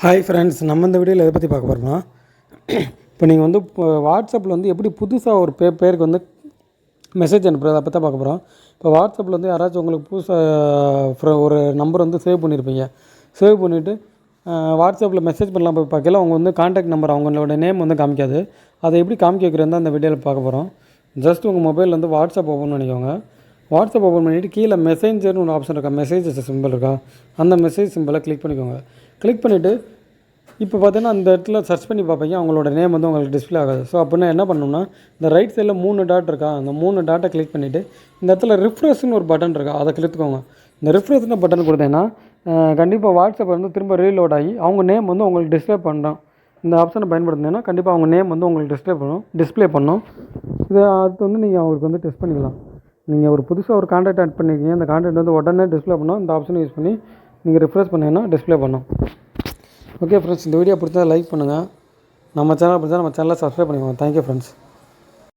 Hi friends, நம்ம இந்த வீடியோவில் எதை பற்றி பார்க்க போகிறோம்னா, இப்போ நீங்கள் வந்து வாட்ஸ்அப்பில் வந்து எப்படி புதுசாக ஒரு பேருக்கு வந்து மெசேஜ் அனுப்புறது அதை பற்றி பார்க்க போகிறோம். இப்போ வாட்ஸ்அப்பில் வந்து யாராச்சும் உங்களுக்கு புதுசாக ஒரு நம்பர் வந்து சேவ் பண்ணியிருப்பீங்க. சேவ் பண்ணிவிட்டு வாட்ஸ்அப்பில் மெசேஜ் பண்ணலாம் போய் பார்க்கல, அவங்க வந்து கான்டாக்ட் நம்பர் அவங்களோட நேம் வந்து காமிக்காது. அதை எப்படி காமிக்க வைக்கிறேன் தான் அந்த வீடியோவில் பார்க்க போகிறோம். ஜஸ்ட் உங்கள் மொபைலில் வந்து வாட்ஸ்அப் ஓப்பன் பண்ணிக்கோங்க. வாட்ஸ்அப் ஓப்பன் பண்ணிவிட்டு கீழே மெசேஞ்சர்னு ஒரு ஆப்ஷன் இருக்கா, மெசேஜஸ் சிம்பிள் இருக்கா, அந்த மெசேஜ் சிம்பிளை கிளிக் பண்ணிக்கோங்க. கிளிக் பண்ணிவிட்டு இப்போ பார்த்தீங்கன்னா அந்த இடத்துல சர்ச் பண்ணி பார்ப்பீங்க, அவங்களோட நேம் வந்து உங்களுக்கு டிஸ்பிளே ஆகாது. ஸோ அப்படின்னா என்ன பண்ணணும்னா, இந்த ரைட் சைடில் 3 டாட் இருக்கா, அந்த 3 டாட்டை கிளிக் பண்ணிவிட்டு இந்த இடத்துல ரிஃப்ரெஷ்னு ஒரு பட்டன் இருக்கா, அதை கிளிக்குவோங்க. இந்த ரிஃப்ரெஷ்னு பட்டன் கொடுத்தீங்கன்னா கண்டிப்பாக வாட்ஸ்அப் வந்து திரும்ப ரீலோட் ஆகி அவங்க நேம் வந்து உங்களுக்கு டிஸ்பிளே பண்ணுறோம். இந்த ஆப்ஷனை பயன்படுத்தினீங்கன்னா கண்டிப்பாக அவங்க நேம் வந்து உங்களுக்கு டிஸ்பிளே பண்ணும். இதை அது வந்து நீங்கள் அவங்களுக்கு வந்து டெஸ்ட் பண்ணிக்கலாம். நீங்கள் ஒரு புதுசாக ஒரு கான்டாக்ட் ஆட் பண்ணியிருக்கீங்க, அந்த கான்டாக்ட் வந்து உடனே டிஸ்பிளே பண்ணோம். இந்த ஆப்ஷனை யூஸ் பண்ணி நீங்கள் ரிஃப்ரெஷ் பண்ணிங்கன்னா டிஸ்பிளே பண்ணும். ஓகே ஃப்ரெண்ட்ஸ், இந்த வீடியோ பிடிச்சா லைக் பண்ணுங்கள். நம்ம சேனல் பிடிச்சா நம்ம சேனலை சப்ஸ்கிரைப் பண்ணிக்கோங்க. Thank you friends.